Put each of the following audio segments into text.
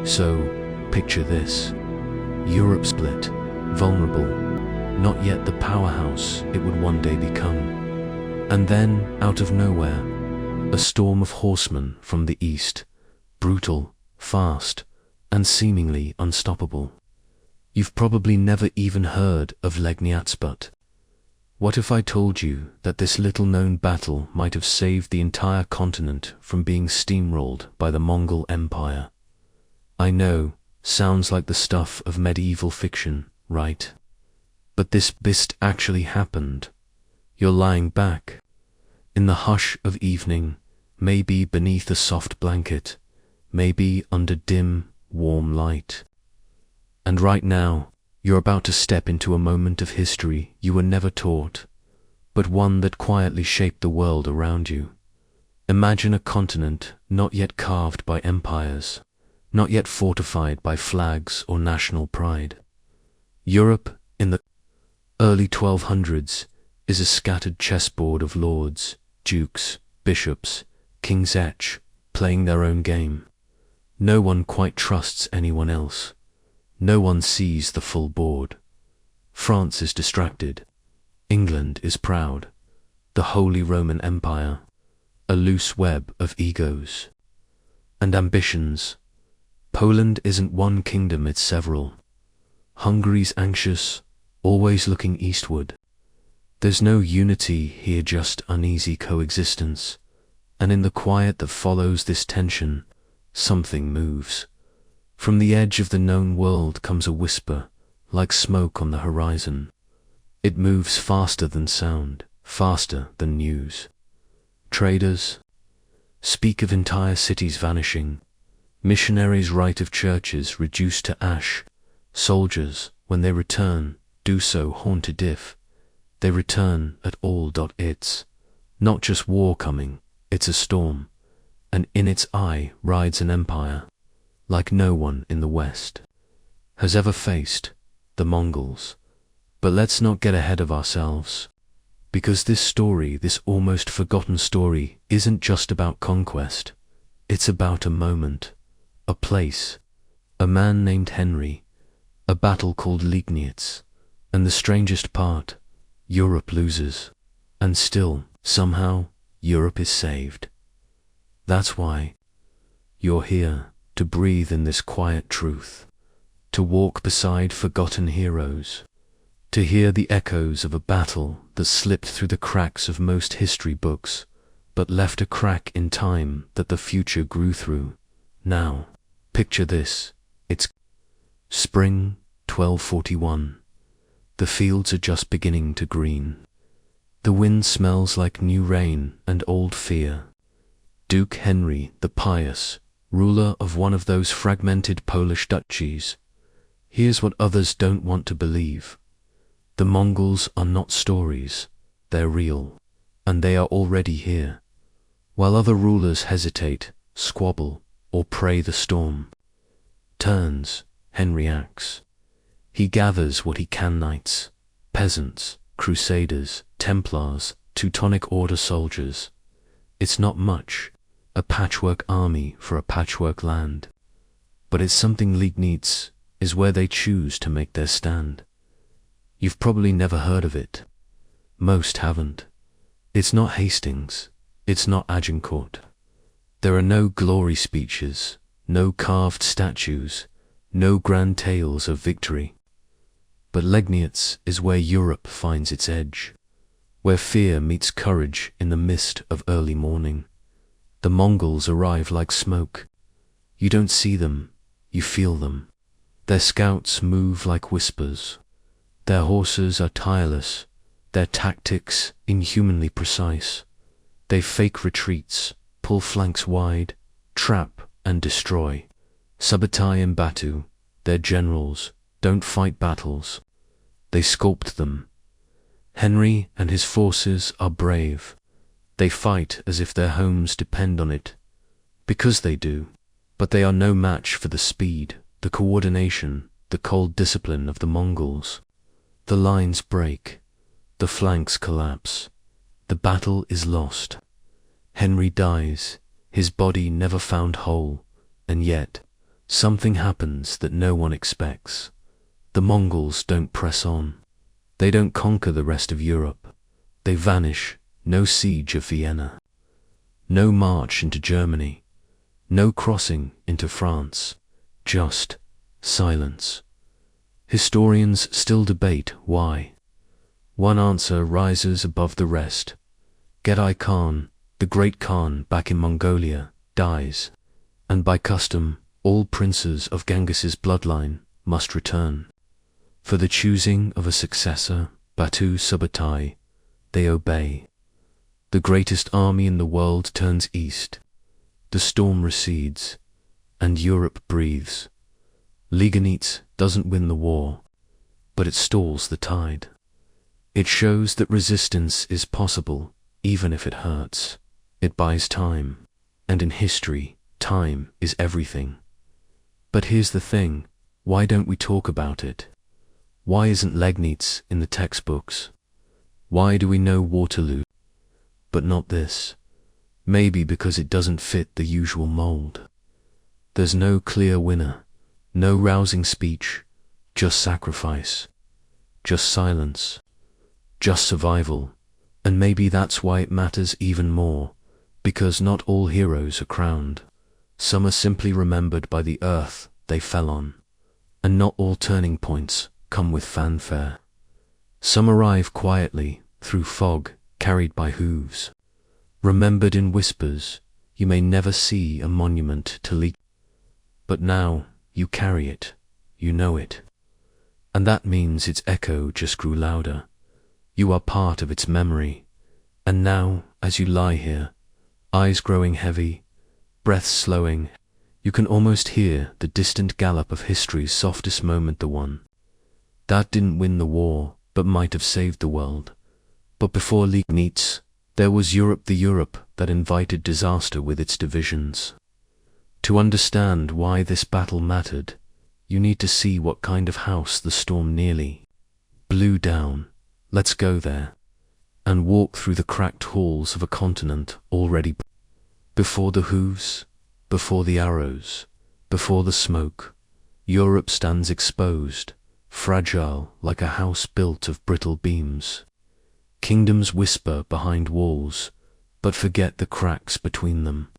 So, picture this. Europe split, vulnerable, not yet the powerhouse it would one day become. And then, out of nowhere, a storm of horsemen from the east, brutal, fast, and seemingly unstoppable. You've probably never even heard of Legniatsbut. What if I told you that this little-known battle might have saved the entire continent from being steamrolled by the Mongol Empire? I know, sounds like the stuff of medieval fiction, right? But this beast actually happened. You're lying back, in the hush of evening, maybe beneath a soft blanket, maybe under dim, warm light. And right now, you're about to step into a moment of history you were never taught, but one that quietly shaped the world around you. Imagine a continent not yet carved by empires, not yet fortified by flags or national pride. Europe, in the early 1200s, is a scattered chessboard of lords, dukes, bishops, kings each, playing their own game. No one quite trusts anyone else. No one sees the full board. France is distracted. England is proud. The Holy Roman Empire, a loose web of egos and ambitions. Poland isn't one kingdom, it's several. Hungary's anxious, always looking eastward. There's no unity here, just uneasy coexistence. And in the quiet that follows this tension, something moves. From the edge of the known world comes a whisper, like smoke on the horizon. It moves faster than sound, faster than news. Traders speak of entire cities vanishing. Missionaries write of churches reduced to ash. Soldiers, when they return, do so haunted if they return at all. It's not just war coming, it's a storm, and in its eye rides an empire like no one in the West has ever faced, the Mongols. But let's not get ahead of ourselves, because this story, this almost forgotten story, isn't just about conquest. It's about a moment, a place, a man named Henry, a battle called Liegnitz, and the strangest part, Europe loses, and still, somehow, Europe is saved. That's why you're here, to breathe in this quiet truth, to walk beside forgotten heroes, to hear the echoes of a battle that slipped through the cracks of most history books, but left a crack in time that the future grew through. Now, picture this. It's spring 1241. The fields are just beginning to green. The wind smells like new rain and old fear. Duke Henry the Pious, ruler of one of those fragmented Polish duchies, here's what others don't want to believe. The Mongols are not stories, they're real, and they are already here. While other rulers hesitate, squabble, or pray the storm turns, Henry acts. He gathers what he can: knights, peasants, crusaders, Templars, Teutonic Order soldiers. It's not much, a patchwork army for a patchwork land. But it's something. Liegnitz is where they choose to make their stand. You've probably never heard of it. Most haven't. It's not Hastings. It's not Agincourt. There are no glory speeches, no carved statues, no grand tales of victory. But Liegnitz is where Europe finds its edge, where fear meets courage in the mist of early morning. The Mongols arrive like smoke. You don't see them, you feel them. Their scouts move like whispers. Their horses are tireless, their tactics inhumanly precise. They fake retreats, pull flanks wide, trap and destroy. Subutai and Batu, their generals, don't fight battles. They sculpt them. Henry and his forces are brave. They fight as if their homes depend on it, because they do. But they are no match for the speed, the coordination, the cold discipline of the Mongols. The lines break, the flanks collapse, the battle is lost. Henry dies, his body never found whole, and yet, something happens that no one expects. The Mongols don't press on. They don't conquer the rest of Europe. They vanish. No siege of Vienna. No march into Germany. No crossing into France. Just silence. Historians still debate why. One answer rises above the rest. Genghis Khan, the great Khan back in Mongolia, dies. And by custom, all princes of Genghis's bloodline must return. For the choosing of a successor, Batu Subutai, they obey. The greatest army in the world turns east. The storm recedes, and Europe breathes. Liganitz doesn't win the war, but it stalls the tide. It shows that resistance is possible, even if it hurts. It buys time, and in history, time is everything. But here's the thing, why don't we talk about it? Why isn't Liegnitz in the textbooks? Why do we know Waterloo, but not this? Maybe because it doesn't fit the usual mold. There's no clear winner, no rousing speech, just sacrifice, just silence, just survival. And maybe that's why it matters even more, because not all heroes are crowned. Some are simply remembered by the earth they fell on, and not all turning points come with fanfare. Some arrive quietly, through fog, carried by hooves. Remembered in whispers, you may never see a monument to Lee. But now, you carry it, you know it. And that means its echo just grew louder. You are part of its memory. And now, as you lie here, eyes growing heavy, breath slowing, you can almost hear the distant gallop of history's softest moment, the one that didn't win the war, but might have saved the world. But before Liegnitz, there was Europe, the Europe that invited disaster with its divisions. To understand why this battle mattered, you need to see what kind of house the storm nearly blew down. Let's go there, and walk through the cracked halls of a continent already before the hooves, before the arrows, before the smoke. Europe stands exposed, fragile like a house built of brittle beams. Kingdoms whisper behind walls, but forget the cracks between them.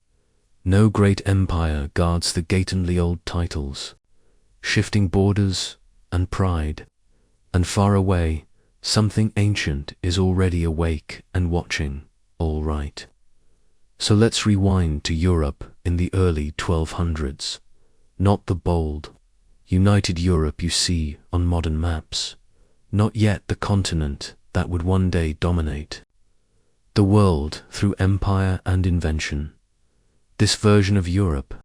No great empire guards the gatelanly old titles, shifting borders and pride, and far away, something ancient is already awake and watching, all right. So let's rewind to Europe in the early 1200s, not the bold, united Europe you see on modern maps, not yet the continent that would one day dominate the world through empire and invention. This version of Europe,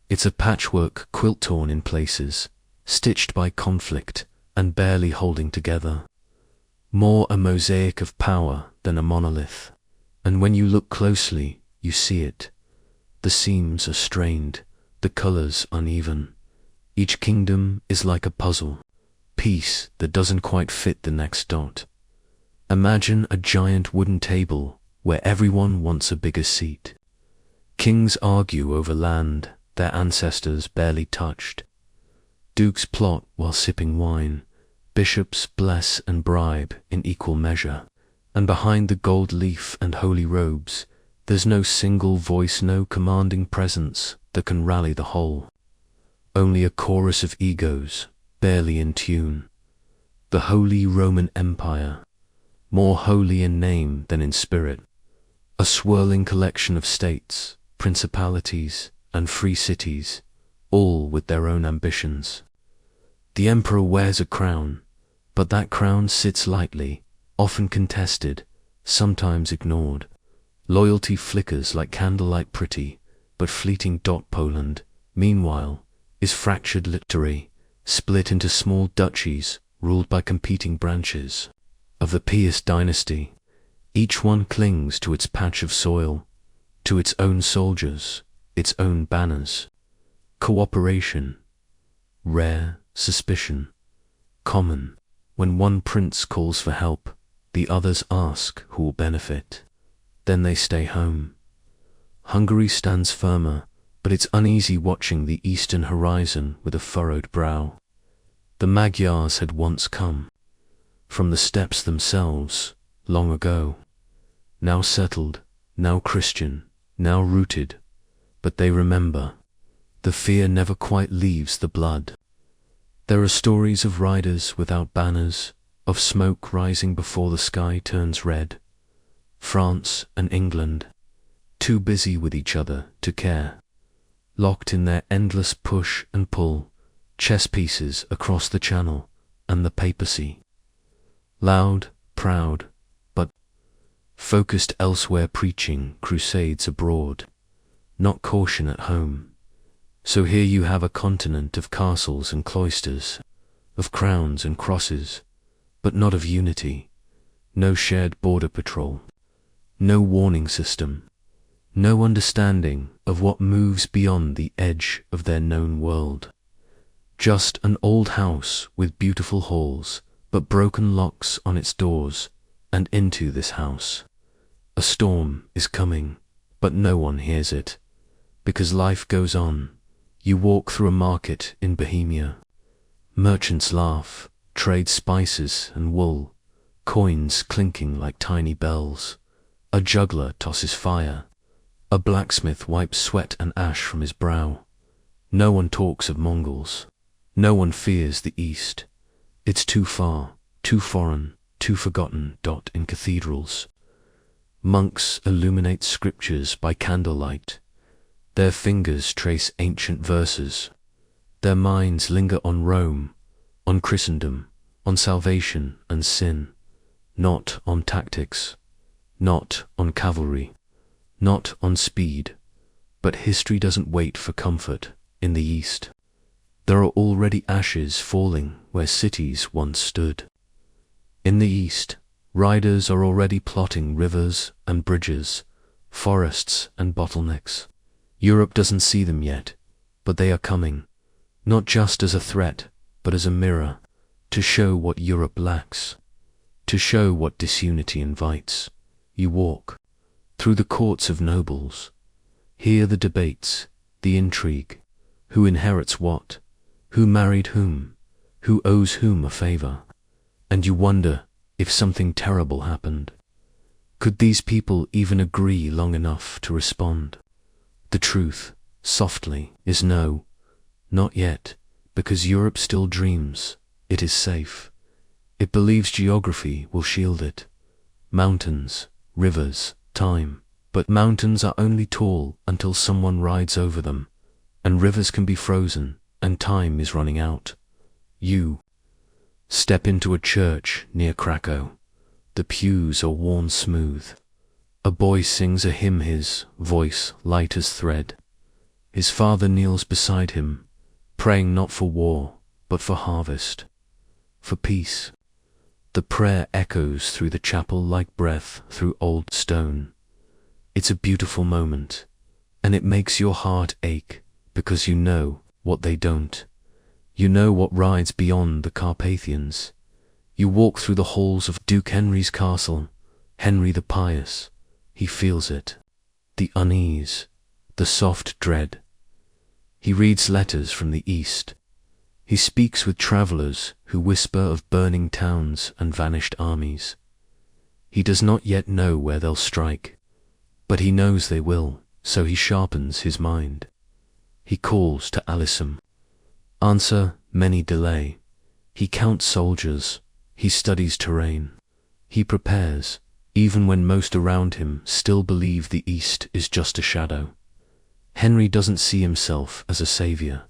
it's a patchwork quilt torn in places, stitched by conflict and barely holding together. More a mosaic of power than a monolith. And when you look closely, you see it. The seams are strained, the colors uneven. Each kingdom is like a puzzle piece that doesn't quite fit the next dot. Imagine a giant wooden table where everyone wants a bigger seat. Kings argue over land their ancestors barely touched. Dukes plot while sipping wine. Bishops bless and bribe in equal measure. And behind the gold leaf and holy robes, there's no single voice, no commanding presence that can rally the whole. Only a chorus of egos, barely in tune. The Holy Roman Empire, more holy in name than in spirit. A swirling collection of states, principalities, and free cities, all with their own ambitions. The emperor wears a crown, but that crown sits lightly, often contested, sometimes ignored. Loyalty flickers like candlelight pretty, but fleeting. Poland, meanwhile, is fractured literally, split into small duchies ruled by competing branches of the Piast dynasty. Each one clings to its patch of soil, to its own soldiers, its own banners. Cooperation, rare; suspicion, common. When one prince calls for help, the others ask who will benefit. Then they stay home. Hungary stands firmer, but it's uneasy watching the eastern horizon with a furrowed brow. The Magyars had once come, from the steppes themselves, long ago, now settled, now Christian, now rooted, but they remember. The fear never quite leaves the blood. There are stories of riders without banners, of smoke rising before the sky turns red. France and England, too busy with each other to care, locked in their endless push and pull, chess pieces across the Channel and the papacy. Loud, proud, but focused elsewhere, preaching crusades abroad, not caution at home. So here you have a continent of castles and cloisters, of crowns and crosses, but not of unity. No shared border patrol, no warning system, no understanding of what moves beyond the edge of their known world. Just an old house with beautiful halls, but broken locks on its doors, and into this house a storm is coming, but no one hears it, because life goes on. You walk through a market in Bohemia. Merchants laugh, trade spices and wool, coins clinking like tiny bells. A juggler tosses fire. A blacksmith wipes sweat and ash from his brow. No one talks of Mongols. No one fears the East. It's too far, too foreign, too forgotten. In cathedrals, monks illuminate scriptures by candlelight. Their fingers trace ancient verses. Their minds linger on Rome, on Christendom, on salvation and sin, not on tactics, not on cavalry, not on speed. But history doesn't wait for comfort in the East. There are already ashes falling where cities once stood. In the East, riders are already plotting rivers and bridges, forests and bottlenecks. Europe doesn't see them yet, but they are coming, not just as a threat, but as a mirror, to show what Europe lacks, to show what disunity invites. You walk through the courts of nobles, hear the debates, the intrigue, who inherits what, who married whom, who owes whom a favor, and you wonder if something terrible happened. Could these people even agree long enough to respond? The truth, softly, is no, not yet, because Europe still dreams. It is safe. It believes geography will shield it. Mountains, rivers, time. But mountains are only tall until someone rides over them, and rivers can be frozen, and time is running out. You step into a church near Krakow. The pews are worn smooth. A boy sings a hymn, his voice light as thread. His father kneels beside him, praying not for war, but for harvest, for peace. The prayer echoes through the chapel like breath through old stone. It's a beautiful moment, and it makes your heart ache, because you know what they don't. You know what rides beyond the Carpathians. You walk through the halls of Duke Henry's castle, Henry the Pious. He feels it, the unease, the soft dread. He reads letters from the East. He speaks with travelers who whisper of burning towns and vanished armies. He does not yet know where they'll strike, but he knows they will, so he sharpens his mind. He calls to Alisum. Answer, many delay. He counts soldiers. He studies terrain. He prepares, even when most around him still believe the East is just a shadow. Henry doesn't see himself as a savior.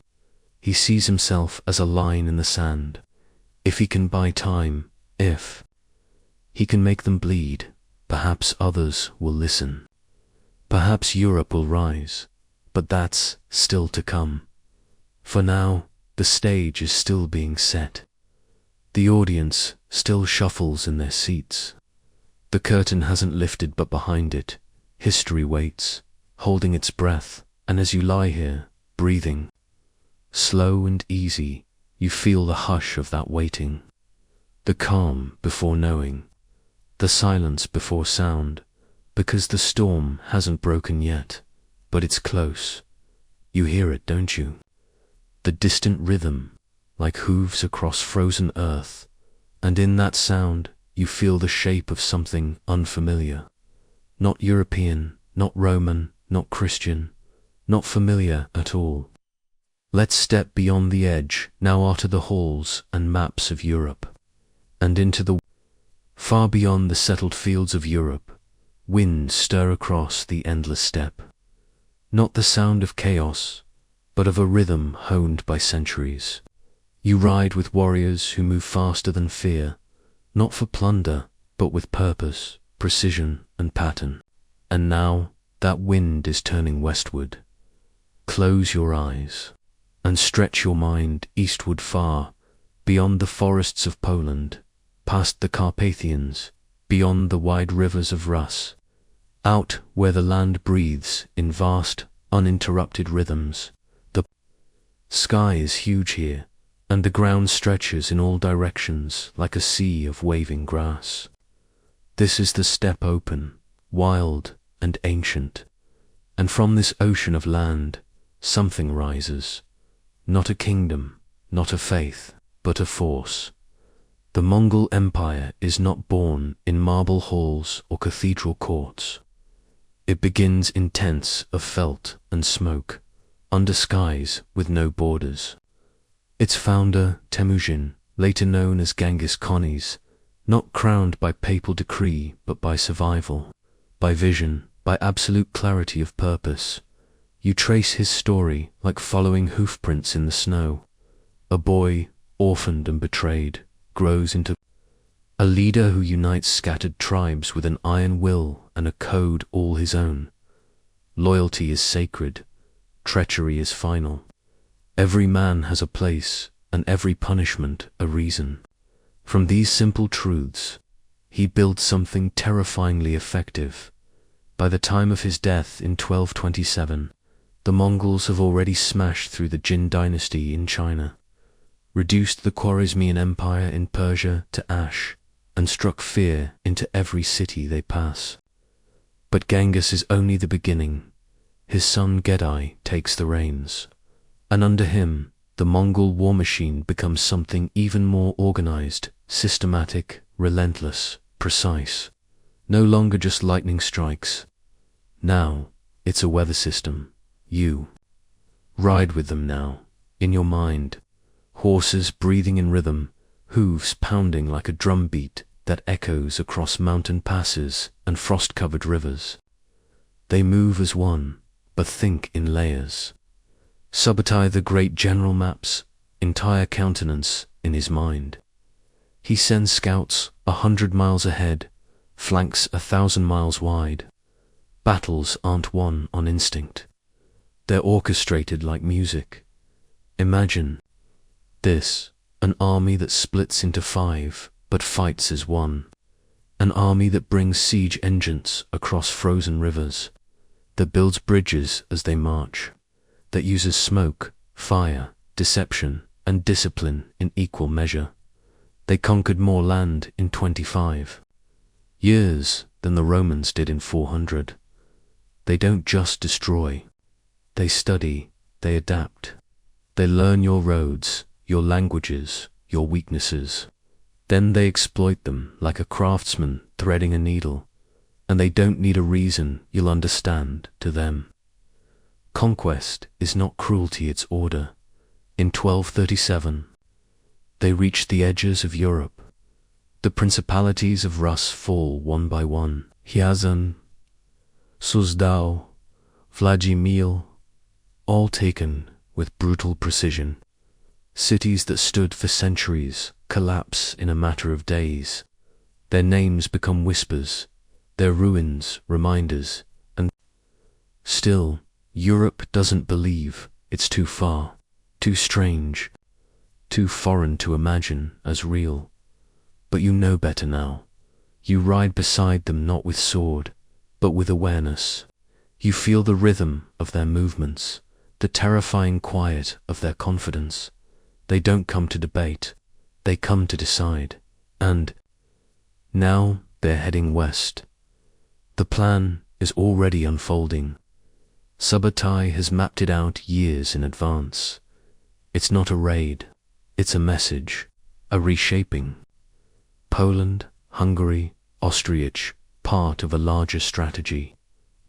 He sees himself as a line in the sand. If he can buy time, if he can make them bleed, perhaps others will listen. Perhaps Europe will rise, but that's still to come. For now, the stage is still being set. The audience still shuffles in their seats. The curtain hasn't lifted, but behind it, history waits, holding its breath, and as you lie here, breathing, slow and easy, you feel the hush of that waiting, the calm before knowing, the silence before sound, because the storm hasn't broken yet, but it's close. You hear it, don't you? The distant rhythm, like hooves across frozen earth, and in that sound you feel the shape of something unfamiliar. Not European, not Roman, not Christian, not familiar at all. Let's step beyond the edge, now onto the halls and maps of Europe, and into the far beyond the settled fields of Europe. Winds stir across the endless steppe. Not the sound of chaos, but of a rhythm honed by centuries. You ride with warriors who move faster than fear, not for plunder, but with purpose, precision, and pattern. And now that wind is turning westward. Close your eyes and stretch your mind eastward far, beyond the forests of Poland, past the Carpathians, beyond the wide rivers of Rus, out where the land breathes in vast, uninterrupted rhythms. The sky is huge here, and the ground stretches in all directions like a sea of waving grass. This is the steppe open, wild, and ancient, and from this ocean of land something rises, not a kingdom, not a faith, but a force. The Mongol Empire is not born in marble halls or cathedral courts. It begins in tents of felt and smoke, under skies with no borders. Its founder, Temujin, later known as Genghis Khanis, not crowned by papal decree but by survival, by vision, by absolute clarity of purpose. You trace his story like following hoofprints in the snow. A boy, orphaned and betrayed, grows into a leader who unites scattered tribes with an iron will and a code all his own. Loyalty is sacred, treachery is final. Every man has a place, and every punishment a reason. From these simple truths, he built something terrifyingly effective. By the time of his death in 1227, the Mongols have already smashed through the Jin dynasty in China, reduced the Khwarezmian Empire in Persia to ash, and struck fear into every city they pass. But Genghis is only the beginning. His son Gedai takes the reins, and under him, the Mongol war machine becomes something even more organized, systematic, relentless, precise. No longer just lightning strikes. Now, it's a weather system. You ride with them now, in your mind. Horses breathing in rhythm, hooves pounding like a drumbeat that echoes across mountain passes and frost-covered rivers. They move as one, but think in layers. Subutai the great general maps entire continents in his mind. He sends scouts 100 miles ahead, flanks 1,000 miles wide. Battles aren't won on instinct. They're orchestrated like music. Imagine this, an army that splits into 5, but fights as one. An army that brings siege engines across frozen rivers, that builds bridges as they march, that uses smoke, fire, deception, and discipline in equal measure. They conquered more land in 25 years than the Romans did in 400. They don't just destroy. They study, they adapt. They learn your roads, your languages, your weaknesses. Then they exploit them like a craftsman threading a needle, and they don't need a reason you'll understand to them. Conquest is not cruelty, it's order. In 1237, they reach the edges of Europe. The principalities of Rus fall one by one. Ryazan, Suzdal, Vladimir, all taken with brutal precision. Cities that stood for centuries collapse in a matter of days. Their names become whispers, their ruins reminders, and still, Europe doesn't believe. It's too far, too strange, too foreign to imagine as real. But you know better now. You ride beside them not with sword, but with awareness. You feel the rhythm of their movements, the terrifying quiet of their confidence. They don't come to debate, they come to decide. And now they're heading west. The plan is already unfolding. Subotai has mapped it out years in advance. It's not a raid, it's a message, a reshaping. Poland, Hungary, Austria, part of a larger strategy.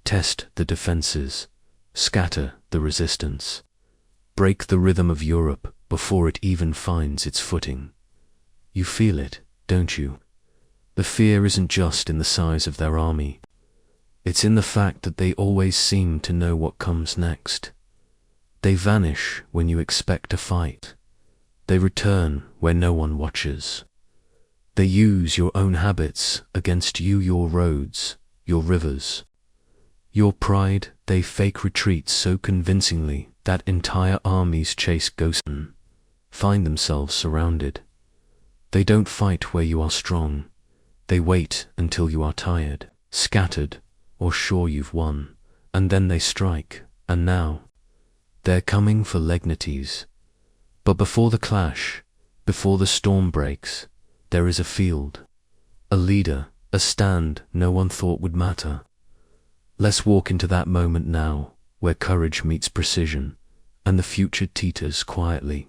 Test the defenses, scatter the resistance, break the rhythm of Europe before it even finds its footing. You feel it, don't you? The fear isn't just in the size of their army. It's in the fact that they always seem to know what comes next. They vanish when you expect a fight. They return where no one watches. They use your own habits against you, your roads, your rivers. Your pride, they fake retreats so convincingly that entire armies chase ghosts, find themselves surrounded. They don't fight where you are strong. They wait until you are tired, scattered, or sure you've won, and then they strike, and now they're coming for Legnites. But before the clash, before the storm breaks, there is a field, a leader, a stand no one thought would matter. Let's walk into that moment now, where courage meets precision, and the future teeters quietly,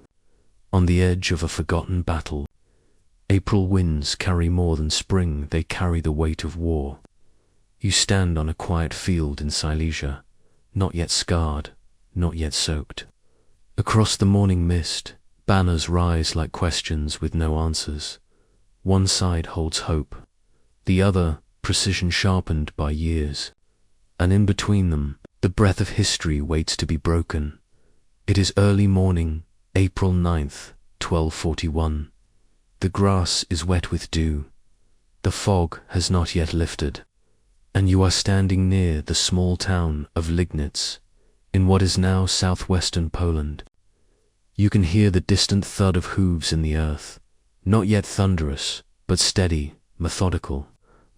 on the edge of a forgotten battle. April winds carry more than spring, they carry the weight of war. You stand on a quiet field in Silesia, not yet scarred, not yet soaked. Across the morning mist, banners rise like questions with no answers. One side holds hope, the other precision sharpened by years. And in between them, the breath of history waits to be broken. It is early morning, April 9th, 1241. The grass is wet with dew. The fog has not yet lifted, and you are standing near the small town of Lignitz, in what is now southwestern Poland. You can hear the distant thud of hooves in the earth, not yet thunderous, but steady, methodical,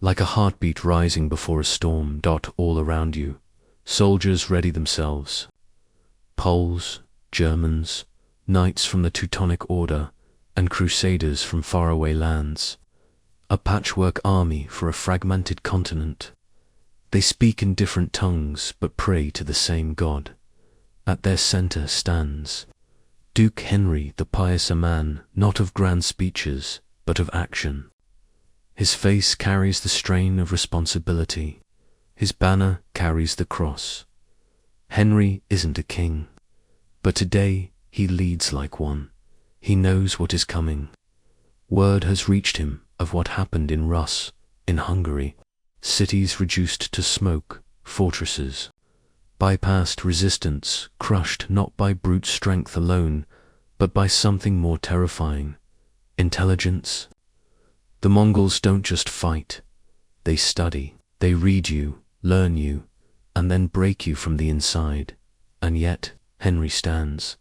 like a heartbeat rising before a storm. All around you, soldiers ready themselves. Poles, Germans, knights from the Teutonic Order, and crusaders from faraway lands. A patchwork army for a fragmented continent. They speak in different tongues, but pray to the same God. At their center stands Duke Henry, the pious, a man not of grand speeches, but of action. His face carries the strain of responsibility. His banner carries the cross. Henry isn't a king, but today he leads like one. He knows what is coming. Word has reached him of what happened in Rus, in Hungary. Cities reduced to smoke, fortresses, bypassed resistance, crushed not by brute strength alone, but by something more terrifying, intelligence. The Mongols don't just fight, they study, they read you, learn you, and then break you from the inside. And yet, Henry stands.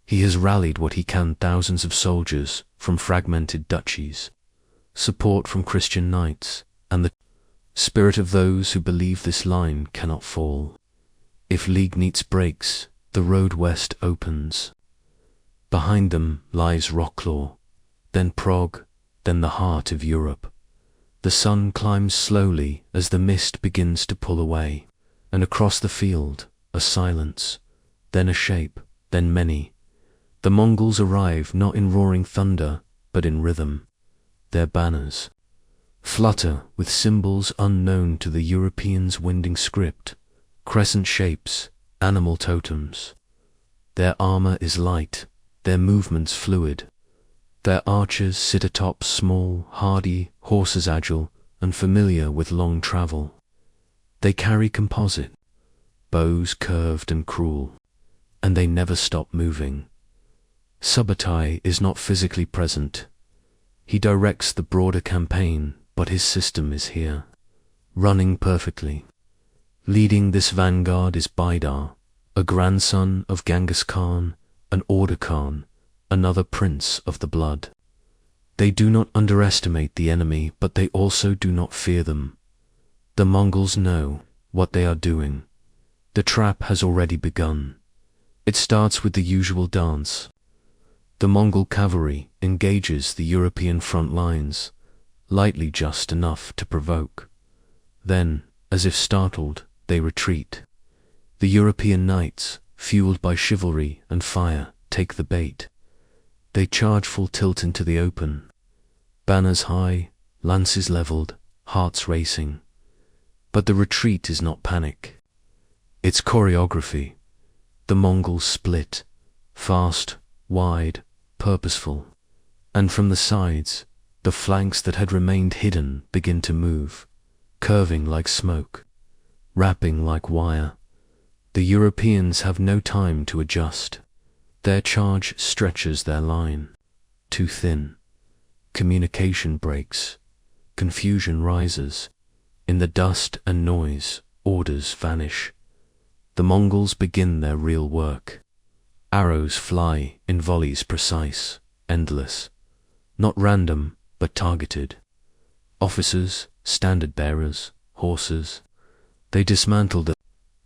He has rallied what he can, thousands of soldiers from fragmented duchies, support from Christian knights, and the spirit of those who believe this line cannot fall. If Liegnitz breaks, the road west opens. Behind them lies Wroclaw, then Prague, then the heart of Europe. The sun climbs slowly as the mist begins to pull away, and across the field, a silence, then a shape, then many. The Mongols arrive not in roaring thunder, but in rhythm. Their banners flutter with symbols unknown to the Europeans' winding script, crescent shapes, animal totems. Their armor is light, their movements fluid. Their archers sit atop small, hardy horses, agile and familiar with long travel. They carry composite, bows curved and cruel, and they never stop moving. Subotai is not physically present. He directs the broader campaign, but his system is here, running perfectly. Leading this vanguard is Baidar, a grandson of Genghis Khan, an Order Khan, another prince of the blood. They do not underestimate the enemy, but they also do not fear them. The Mongols know what they are doing. The trap has already begun. It starts with the usual dance. The Mongol cavalry engages the European front lines, lightly just enough to provoke. Then, as if startled, they retreat. The European knights, fueled by chivalry and fire, take the bait. They charge full tilt into the open. Banners high, lances leveled, hearts racing. But the retreat is not panic. It's choreography. The Mongols split, fast, wide, purposeful. And from the sides, the flanks that had remained hidden begin to move, curving like smoke, wrapping like wire. The Europeans have no time to adjust. Their charge stretches their line. Too thin. Communication breaks. Confusion rises. In the dust and noise, orders vanish. The Mongols begin their real work. Arrows fly in volleys precise, endless. Not random, but targeted. Officers, standard bearers, horses. They dismantle the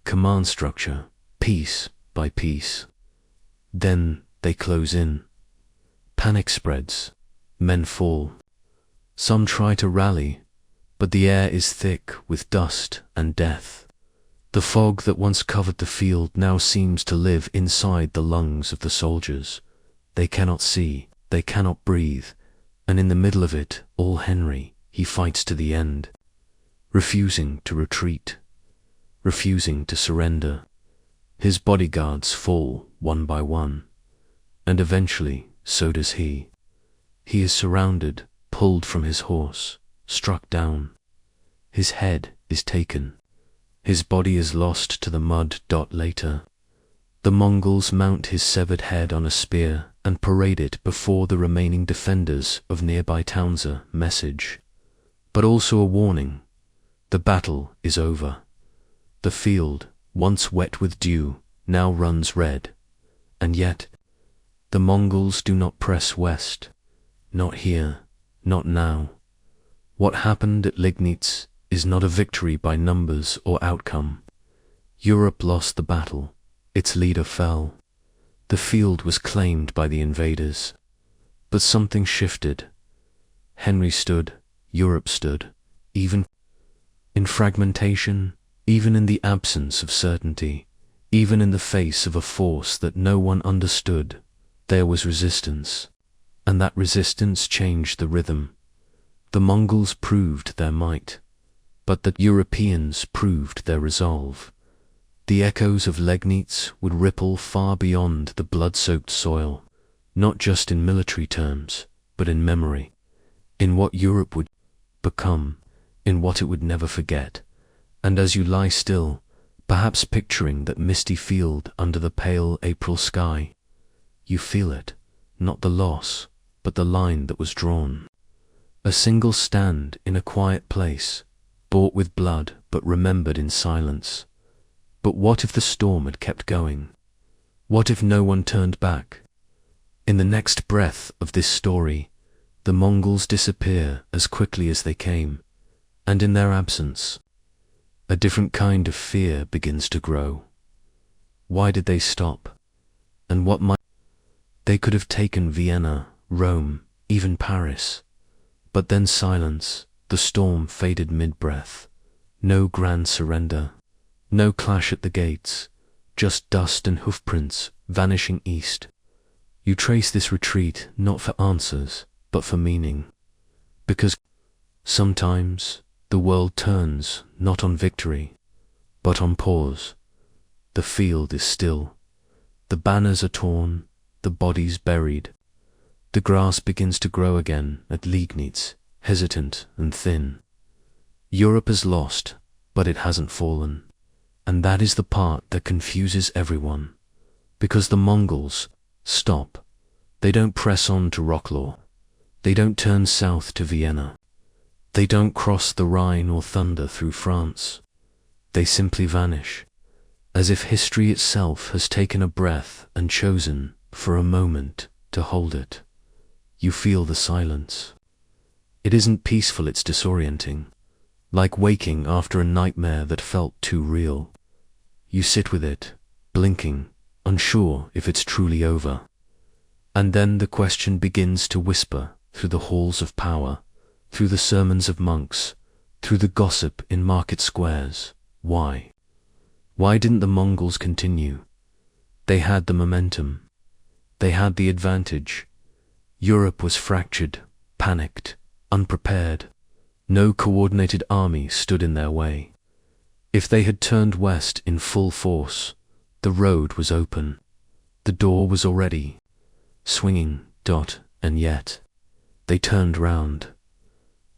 command structure, piece by piece. Then they close in. Panic spreads. Men fall. Some try to rally, but the air is thick with dust and death. The fog that once covered the field now seems to live inside the lungs of the soldiers. They cannot see, they cannot breathe, and in the middle of it all Henry, he fights to the end, refusing to retreat, refusing to surrender. His bodyguards fall one by one, and eventually so does he. He is surrounded, pulled from his horse, struck down. His head is taken. His body is lost to the mud. Later, the Mongols mount his severed head on a spear and parade it before the remaining defenders of nearby towns. A message, but also a warning. The battle is over. The field, once wet with dew, now runs red. And yet, the Mongols do not press west. Not here, not now. What happened at Liegnitz is not a victory by numbers or outcome. Europe lost the battle. Its leader fell. The field was claimed by the invaders. But something shifted. Henry stood, Europe stood, even in fragmentation, even in the absence of certainty, even in the face of a force that no one understood. There was resistance, and that resistance changed the rhythm. The Mongols proved their might, but the Europeans proved their resolve. The echoes of Liegnitz would ripple far beyond the blood-soaked soil, not just in military terms, but in memory, in what Europe would become, in what it would never forget. And as you lie still, perhaps picturing that misty field under the pale April sky, you feel it, not the loss, but the line that was drawn. A single stand in a quiet place, bought with blood but remembered in silence. But what if the storm had kept going? What if no one turned back? In the next breath of this story, the Mongols disappear as quickly as they came, and in their absence, a different kind of fear begins to grow. Why did they stop? And what might they could have taken Vienna, Rome, even Paris. But then silence, the storm faded mid-breath. No grand surrender, no clash at the gates, just dust and hoofprints vanishing east. You trace this retreat not for answers, but for meaning. Because sometimes the world turns not on victory, but on pause. The field is still. The banners are torn, the bodies buried. The grass begins to grow again at Liegnitz, hesitant and thin. Europe has lost, but it hasn't fallen. And that is the part that confuses everyone. Because the Mongols stop. They don't press on to Wroclaw. They don't turn south to Vienna. They don't cross the Rhine or thunder through France. They simply vanish, as if history itself has taken a breath and chosen, for a moment, to hold it. You feel the silence. It isn't peaceful, it's disorienting, like waking after a nightmare that felt too real. You sit with it, blinking, unsure if it's truly over. And then the question begins to whisper through the halls of power, through the sermons of monks, through the gossip in market squares. Why? Why didn't the Mongols continue? They had the momentum. They had the advantage. Europe was fractured, panicked, unprepared. No coordinated army stood in their way. If they had turned west in full force, the road was open. The door was already swinging, and yet they turned round.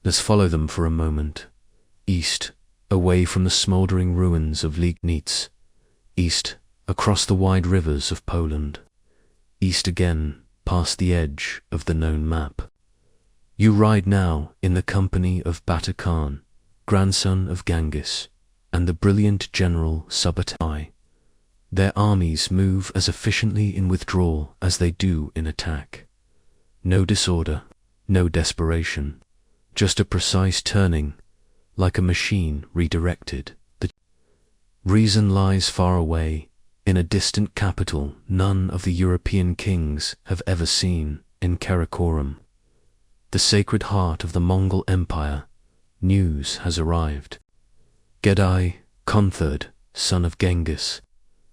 Let's follow them for a moment. East, away from the smouldering ruins of Liegnitz. East, across the wide rivers of Poland. East again, past the edge of the known map. You ride now in the company of Bata Khan, grandson of Genghis, and the brilliant general Subutai. Their armies move as efficiently in withdrawal as they do in attack. No disorder, no desperation, just a precise turning, like a machine redirected. The reason lies far away, in a distant capital none of the European kings have ever seen, in Karakorum. The sacred heart of the Mongol Empire. News has arrived. Gedai, Khan III, son of Genghis,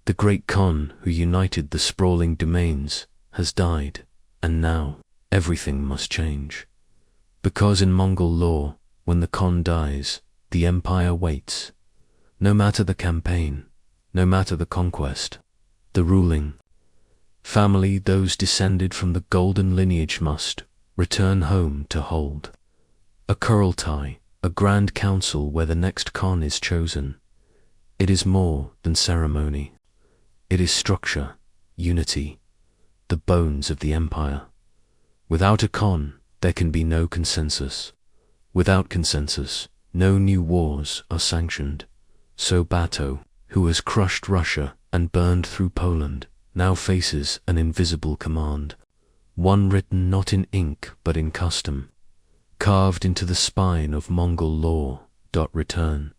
the great Khan who united the sprawling domains, has died, and now everything must change. Because in Mongol law, when the Khan dies, the empire waits. No matter the campaign, no matter the conquest, the ruling family, those descended from the golden lineage, must return home to hold a Kurultai, a grand council where the next Khan is chosen. It is more than ceremony. It is structure, unity, the bones of the empire. Without a Khan, there can be no consensus. Without consensus, no new wars are sanctioned. So Bato, who has crushed Russia and burned through Poland, now faces an invisible command. One written not in ink but in custom, carved into the spine of Mongol law. Return.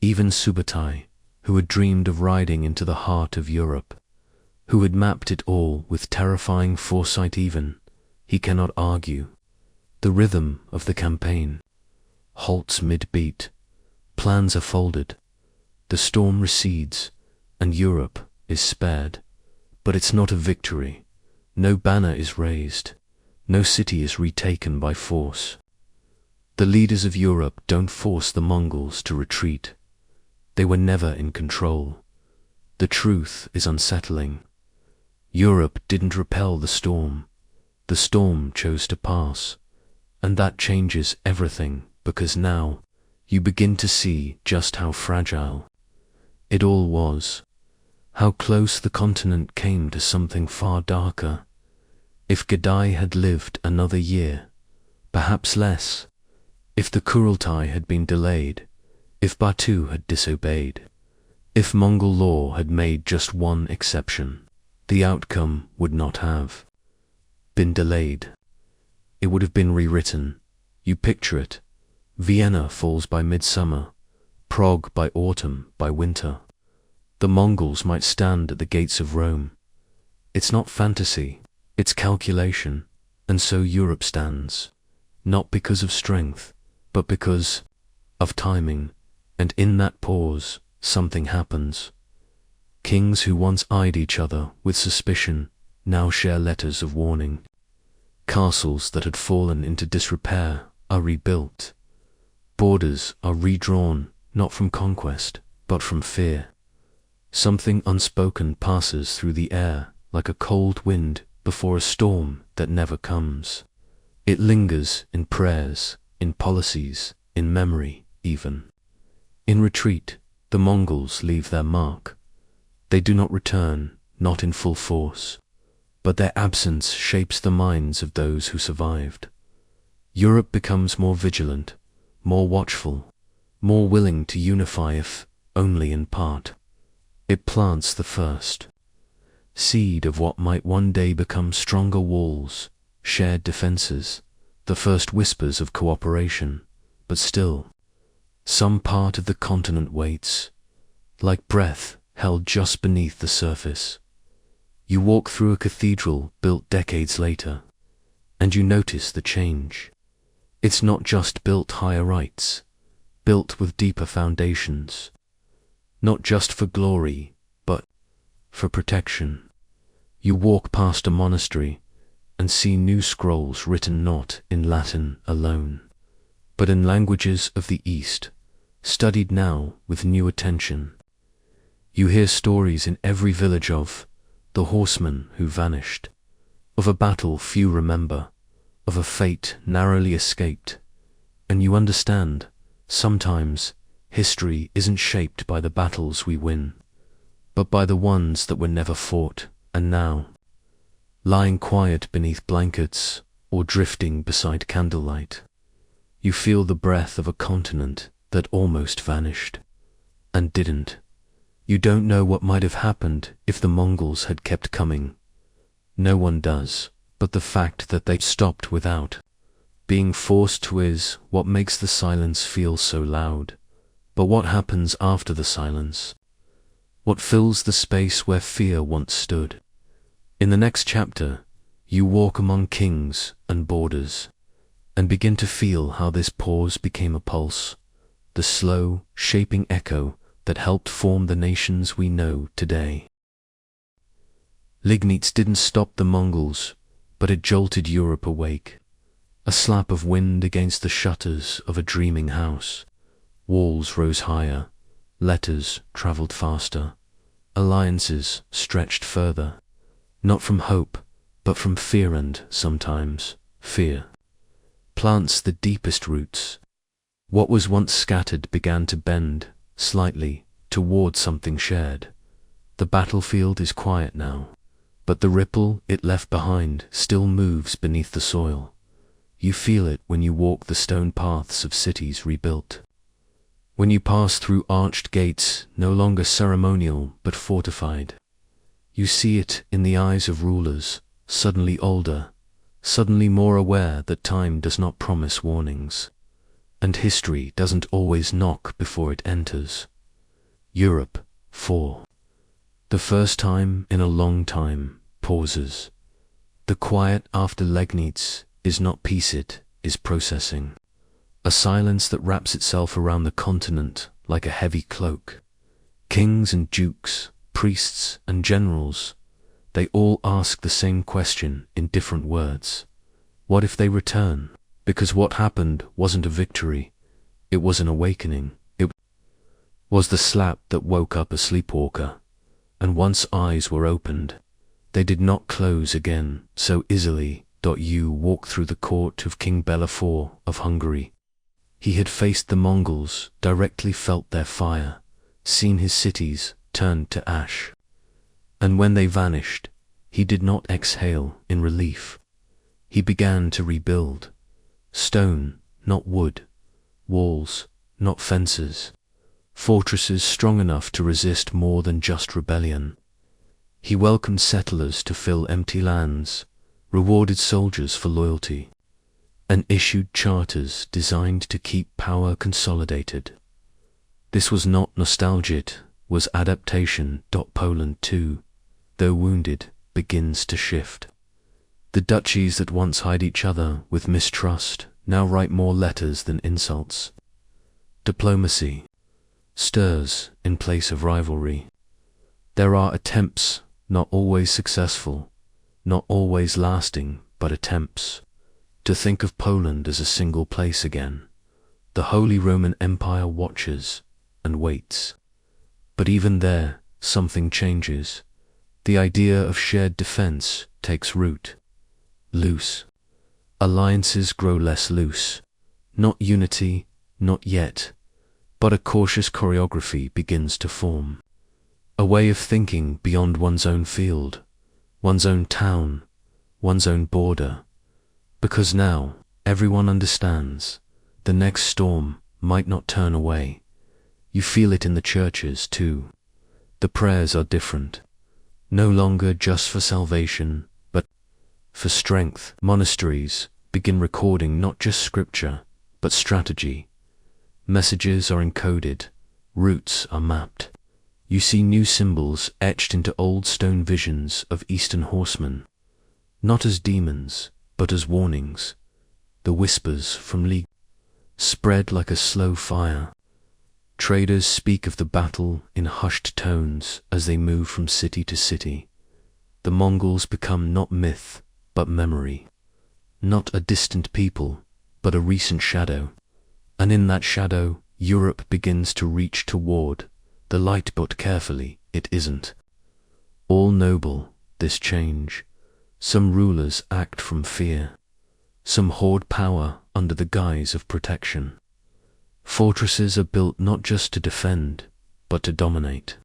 Even Subutai, who had dreamed of riding into the heart of Europe, who had mapped it all with terrifying foresight, even he cannot argue. The rhythm of the campaign halts mid-beat. Plans are folded. The storm recedes, and Europe is spared. But it's not a victory. No banner is raised. No city is retaken by force. The leaders of Europe don't force the Mongols to retreat. They were never in control. The truth is unsettling. Europe didn't repel the storm. The storm chose to pass. And that changes everything, because now you begin to see just how fragile it all was. How close the continent came to something far darker. If Gedai had lived another year, perhaps less, if the Kurultai had been delayed, if Batu had disobeyed, if Mongol law had made just one exception, the outcome would not have been delayed. It would have been rewritten. You picture it. Vienna falls by midsummer, Prague by autumn, by winter. The Mongols might stand at the gates of Rome. It's not fantasy, it's calculation, and so Europe stands, not because of strength, but because of timing, and in that pause, something happens. Kings who once eyed each other with suspicion now share letters of warning. Castles that had fallen into disrepair are rebuilt. Borders are redrawn, not from conquest, but from fear. Something unspoken passes through the air like a cold wind before a storm that never comes. It lingers in prayers, in policies, in memory even. In retreat, the Mongols leave their mark. They do not return, not in full force, but their absence shapes the minds of those who survived. Europe becomes more vigilant, more watchful, more willing to unify if only in part. It plants the first seed of what might one day become stronger walls, shared defenses, the first whispers of cooperation, but still, some part of the continent waits, like breath held just beneath the surface. You walk through a cathedral built decades later, and you notice the change. It's not just built higher rights, built with deeper foundations. not just for glory, but for protection. You walk past a monastery and see new scrolls written not in Latin alone, but in languages of the East, studied now with new attention. You hear stories in every village of the horseman who vanished, of a battle few remember, of a fate narrowly escaped, and you understand, sometimes history isn't shaped by the battles we win, but by the ones that were never fought. And now, lying quiet beneath blankets or drifting beside candlelight, you feel the breath of a continent that almost vanished and didn't. You don't know what might have happened if the Mongols had kept coming. No one does, but the fact that they stopped without being forced to is what makes the silence feel so loud. But what happens after the silence? What fills the space where fear once stood? In the next chapter, you walk among kings and borders, and begin to feel how this pause became a pulse, the slow, shaping echo that helped form the nations we know today. Lignitz didn't stop the Mongols, but it jolted Europe awake. A slap of wind against the shutters of a dreaming house. Walls rose higher, letters traveled faster, alliances stretched further, not from hope, but from fear, and sometimes fear plants the deepest roots. What was once scattered began to bend, slightly, toward something shared. The battlefield is quiet now, but the ripple it left behind still moves beneath the soil. You feel it when you walk the stone paths of cities rebuilt. When you pass through arched gates, no longer ceremonial but fortified. You see it in the eyes of rulers, suddenly older, suddenly more aware that time does not promise warnings, and history doesn't always knock before it enters. Europe, for the first time in a long time, pauses. The quiet after Lignitz is not peace, it is processing. A silence that wraps itself around the continent like a heavy cloak. Kings and dukes, priests and generals, they all ask the same question in different words. What if they return? Because what happened wasn't a victory, it was an awakening. It was the slap that woke up a sleepwalker, and once eyes were opened, they did not close again so easily. You walk through the court of King Bela of Hungary. He had faced the Mongols, directly felt their fire, seen his cities turned to ash. And when they vanished, he did not exhale in relief. He began to rebuild. Stone, not wood. Walls, not fences. Fortresses strong enough to resist more than just rebellion. He welcomed settlers to fill empty lands, rewarded soldiers for loyalty, and issued charters designed to keep power consolidated. This was not nostalgia, it was adaptation. Poland too, though wounded, begins to shift. The duchies that once hide each other with mistrust now write more letters than insults. Diplomacy stirs in place of rivalry. There are attempts, not always successful, not always lasting, but attempts, to think of Poland as a single place again. The Holy Roman Empire watches and waits. But even there, something changes. The idea of shared defense takes root. Loose. Alliances grow less loose. Not unity, not yet, but a cautious choreography begins to form. A way of thinking beyond one's own field, one's own town, one's own border. Because now, everyone understands, the next storm might not turn away. You feel it in the churches too. The prayers are different. No longer just for salvation, but for strength. Monasteries begin recording not just scripture, but strategy. Messages are encoded, routes are mapped. You see new symbols etched into old stone visions of Eastern horsemen, not as demons, but as warnings. The whispers from League spread like a slow fire. Traders speak of the battle in hushed tones as they move from city to city. The Mongols become not myth, but memory. Not a distant people, but a recent shadow. And in that shadow, Europe begins to reach toward the light, but carefully, it isn't all noble, this change. Some rulers act from fear. Some hoard power under the guise of protection. Fortresses are built not just to defend, but to dominate.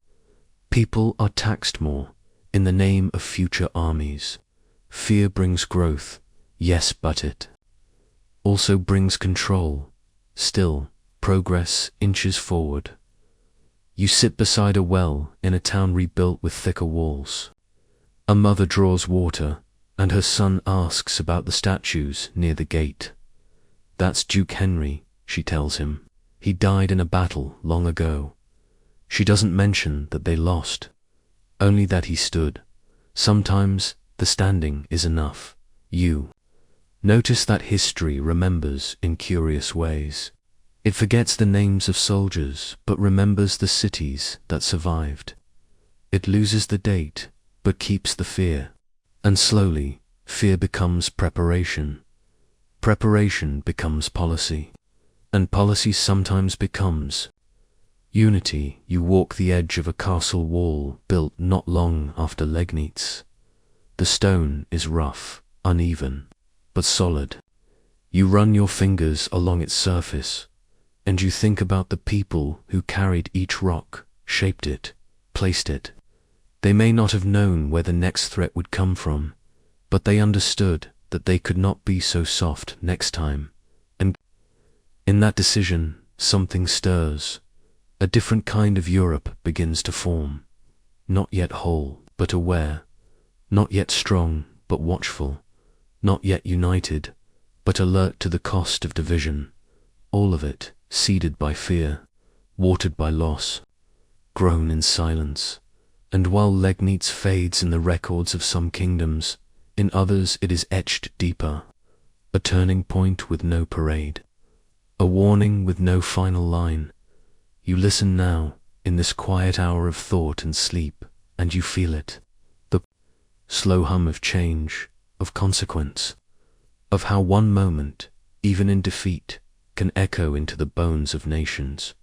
People are taxed more in the name of future armies. Fear brings growth, yes, but it also brings control. Still, progress inches forward. You sit beside a well in a town rebuilt with thicker walls. A mother draws water, and her son asks about the statues near the gate. That's Duke Henry, she tells him. He died in a battle long ago. She doesn't mention that they lost, only that he stood. Sometimes the standing is enough. You notice that history remembers in curious ways. It forgets the names of soldiers, but remembers the cities that survived. It loses the date, but keeps the fear. And slowly, fear becomes preparation. Preparation becomes policy. And policy sometimes becomes unity. You walk the edge of a castle wall built not long after Legnitz. The stone is rough, uneven, but solid. You run your fingers along its surface, and you think about the people who carried each rock, shaped it, placed it. They may not have known where the next threat would come from, but they understood that they could not be so soft next time. And in that decision, something stirs. A different kind of Europe begins to form. Not yet whole, but aware. Not yet strong, but watchful. Not yet united, but alert to the cost of division. All of it seeded by fear, watered by loss, grown in silence. And while Legnitz fades in the records of some kingdoms, in others it is etched deeper. A turning point with no parade. A warning with no final line. You listen now, in this quiet hour of thought and sleep, and you feel it. The slow hum of change, of consequence, of how one moment, even in defeat, can echo into the bones of nations.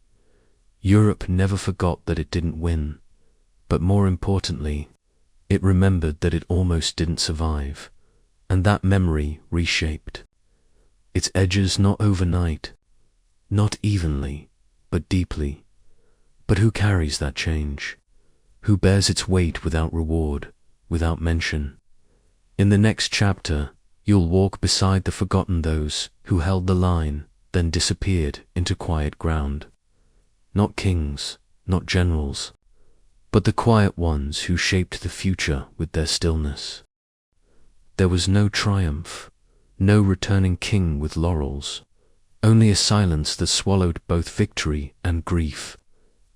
Europe never forgot that it didn't win, but more importantly, it remembered that it almost didn't survive, and that memory reshaped. Its edges not overnight, not evenly, but deeply. But who carries that change? Who bears its weight without reward, without mention? In the next chapter, you'll walk beside the forgotten those who held the line, then disappeared into quiet ground. Not kings, not generals, but the quiet ones who shaped the future with their stillness. There was no triumph, no returning king with laurels, only a silence that swallowed both victory and grief.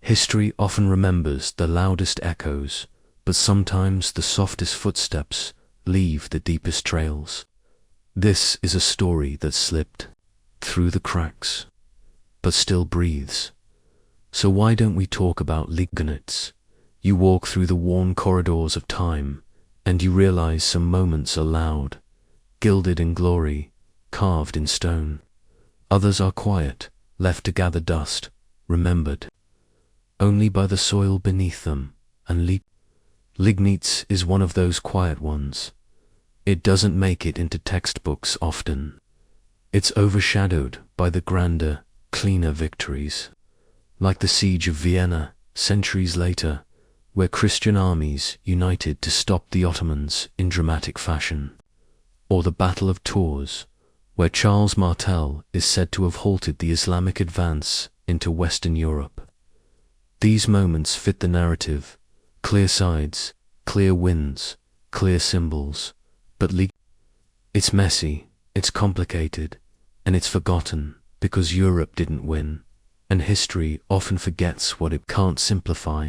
History often remembers the loudest echoes, but sometimes the softest footsteps leave the deepest trails. This is a story that slipped through the cracks, but still breathes. So why don't we talk about Legnitz? You walk through the worn corridors of time, and you realize some moments are loud, gilded in glory, carved in stone. Others are quiet, left to gather dust, remembered only by the soil beneath them, and Legnitz is one of those quiet ones. It doesn't make it into textbooks often. It's overshadowed by the grander, cleaner victories, like the siege of Vienna centuries later, where Christian armies united to stop the Ottomans in dramatic fashion, or the Battle of Tours, where Charles Martel is said to have halted the Islamic advance into Western Europe. These moments fit the narrative, clear sides, clear wins, clear symbols, but it's messy, it's complicated, and it's forgotten because Europe didn't win, and history often forgets what it can't simplify.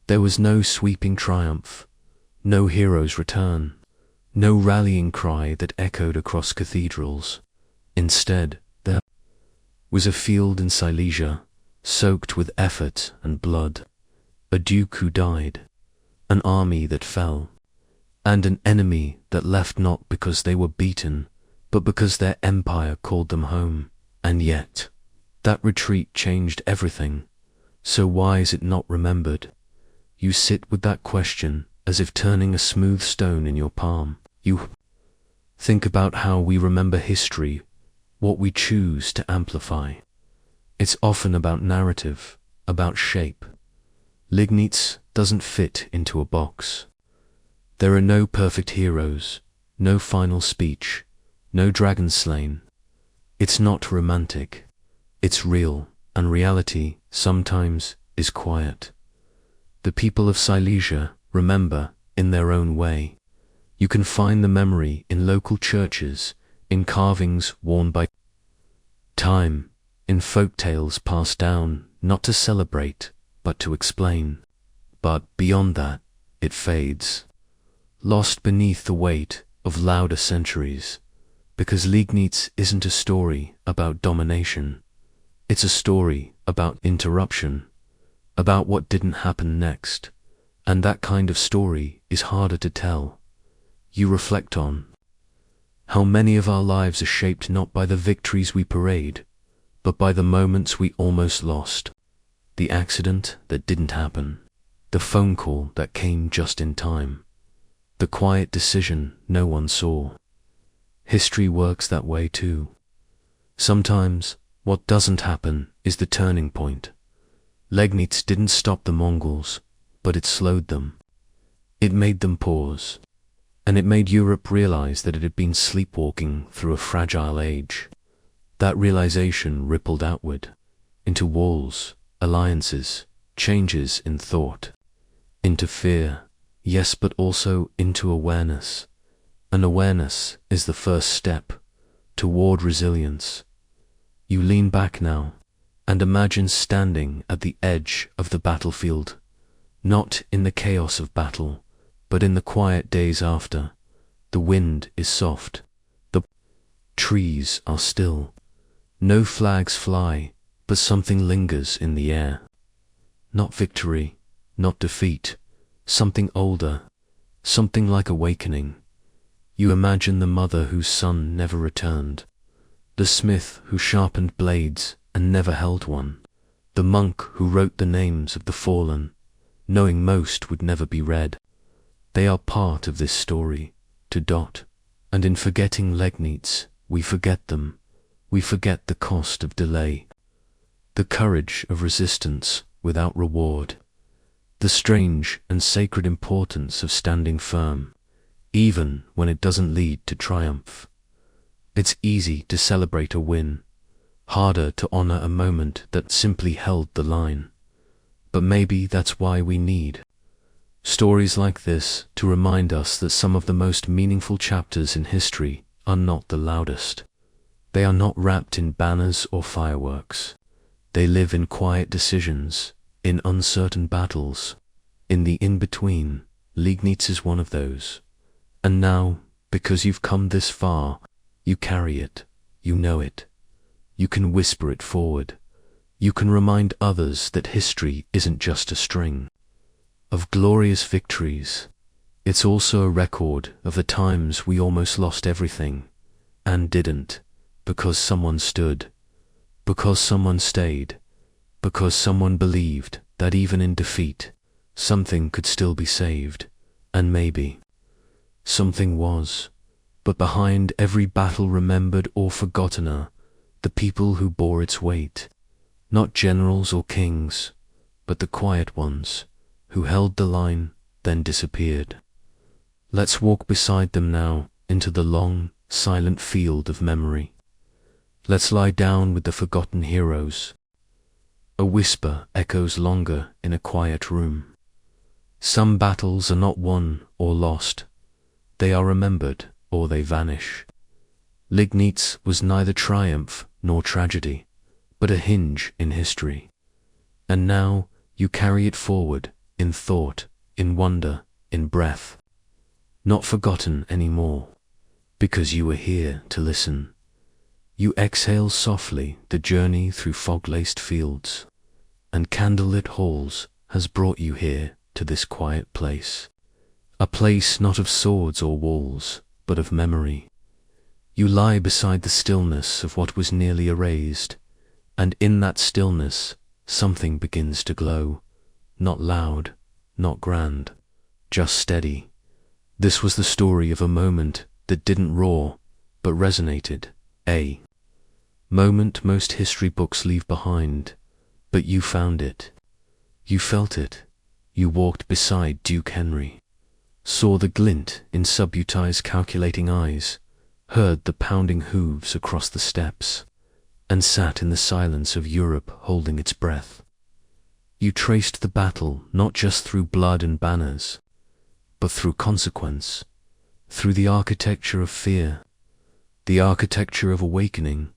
There was no sweeping triumph, no hero's return, no rallying cry that echoed across cathedrals. Instead, there was a field in Silesia, soaked with effort and blood, a duke who died, an army that fell, and an enemy that left not because they were beaten, but because their empire called them home. And yet, that retreat changed everything. So why is it not remembered? You sit with that question as if turning a smooth stone in your palm. You think about how we remember history, what we choose to amplify. It's often about narrative, about shape. Liegnitz doesn't fit into a box. There are no perfect heroes, no final speech, no dragon slain. It's not romantic. It's real, and reality sometimes is quiet. The people of Silesia remember in their own way. You can find the memory in local churches, in carvings worn by time, in folk tales passed down not to celebrate, but to explain. But beyond that, it fades, lost beneath the weight of louder centuries, because Liegnitz isn't a story about domination. It's a story about interruption, about what didn't happen next, and that kind of story is harder to tell. You reflect on how many of our lives are shaped not by the victories we parade, but by the moments we almost lost, the accident that didn't happen, the phone call that came just in time, the quiet decision no one saw. History works that way too. Sometimes what doesn't happen is the turning point. Liegnitz didn't stop the Mongols, but it slowed them. It made them pause, and it made Europe realize that it had been sleepwalking through a fragile age. That realization rippled outward, into walls, alliances, changes in thought, into fear, yes, but also into awareness. And awareness is the first step toward resilience. You lean back now and imagine standing at the edge of the battlefield, not in the chaos of battle, but in the quiet days after. The wind is soft, the trees are still, no flags fly, but something lingers in the air. Not victory, not defeat, something older, something like awakening. You imagine the mother whose son never returned, the smith who sharpened blades and never held one, the monk who wrote the names of the fallen, knowing most would never be read. They are part of this story, to dot, and in forgetting Liegnitz, we forget them. We forget the cost of delay, the courage of resistance without reward, the strange and sacred importance of standing firm, even when it doesn't lead to triumph. It's easy to celebrate a win, harder to honor a moment that simply held the line. But maybe that's why we need stories like this to remind us that some of the most meaningful chapters in history are not the loudest. They are not wrapped in banners or fireworks. They live in quiet decisions, in uncertain battles, in the in-between. Liegnitz is one of those. And now, because you've come this far, you carry it, you know it. You can whisper it forward. You can remind others that history isn't just a string of glorious victories. It's also a record of the times we almost lost everything, and didn't, because someone stood, because someone stayed, because someone believed that even in defeat, something could still be saved, and maybe something was. But behind every battle remembered or forgotten are the people who bore its weight, not generals or kings, but the quiet ones who held the line, then disappeared. Let's walk beside them now into the long, silent field of memory. Let's lie down with the forgotten heroes. A whisper echoes longer in a quiet room. Some battles are not won or lost. They are remembered or they vanish. Liegnitz was neither triumph nor tragedy, but a hinge in history. And now you carry it forward in thought, in wonder, in breath. Not forgotten anymore, because you were here to listen. You exhale softly the journey through fog-laced fields. and candlelit halls has brought you here to this quiet place. A place not of swords or walls, but of memory. You lie beside the stillness of what was nearly erased, and in that stillness something begins to glow, not loud, not grand, just steady. This was the story of a moment that didn't roar, but resonated. A moment most history books leave behind, but you found it. You felt it. You walked beside Duke Henry, saw the glint in Subutai's calculating eyes, heard the pounding hooves across the steppes, and sat in the silence of Europe holding its breath. You traced the battle not just through blood and banners, but through consequence, through the architecture of fear, the architecture of awakening.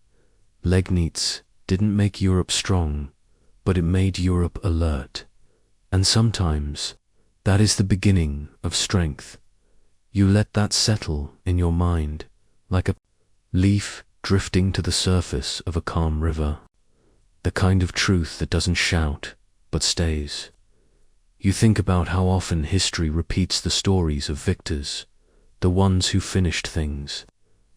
Leibniz didn't make Europe strong, but it made Europe alert. And sometimes that is the beginning of strength. You let that settle in your mind, like a leaf drifting to the surface of a calm river. The kind of truth that doesn't shout, but stays. You think about how often history repeats the stories of victors, the ones who finished things,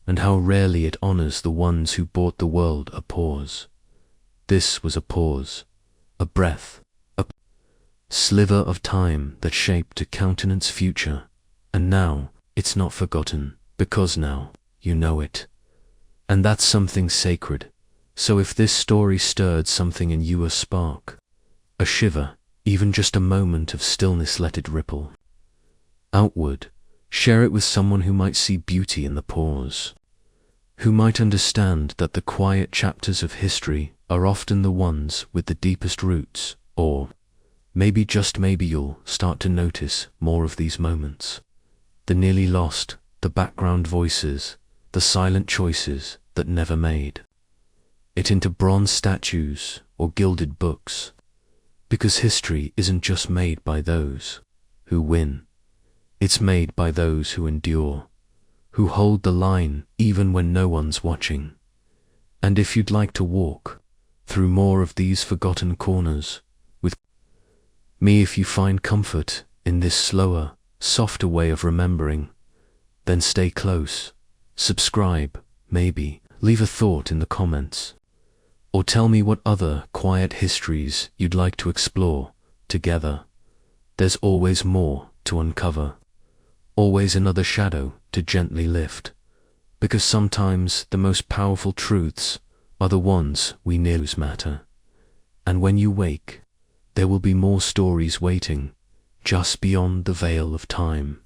and how rarely it honors the ones who bought the world a pause. This was a pause, a breath, a sliver of time that shaped a countenance future, and now it's not forgotten, because now you know it. And that's something sacred. So if this story stirred something in you, a spark, a shiver, even just a moment of stillness, let it ripple outward. Share it with someone who might see beauty in the pause, who might understand that the quiet chapters of history are often the ones with the deepest roots, or maybe, just maybe, you'll start to notice more of these moments. The nearly lost, the background voices, the silent choices that never made it into bronze statues or gilded books. Because history isn't just made by those who win. It's made by those who endure, who hold the line even when no one's watching. And if you'd like to walk through more of these forgotten corners with me, if you find comfort in this slower, softer way of remembering, then stay close, subscribe, maybe leave a thought in the comments, or tell me what other quiet histories you'd like to explore together. There's always more to uncover, always another shadow to gently lift, because sometimes the most powerful truths are the ones we nearly lose matter. And when you wake, there will be more stories waiting just beyond the veil of time.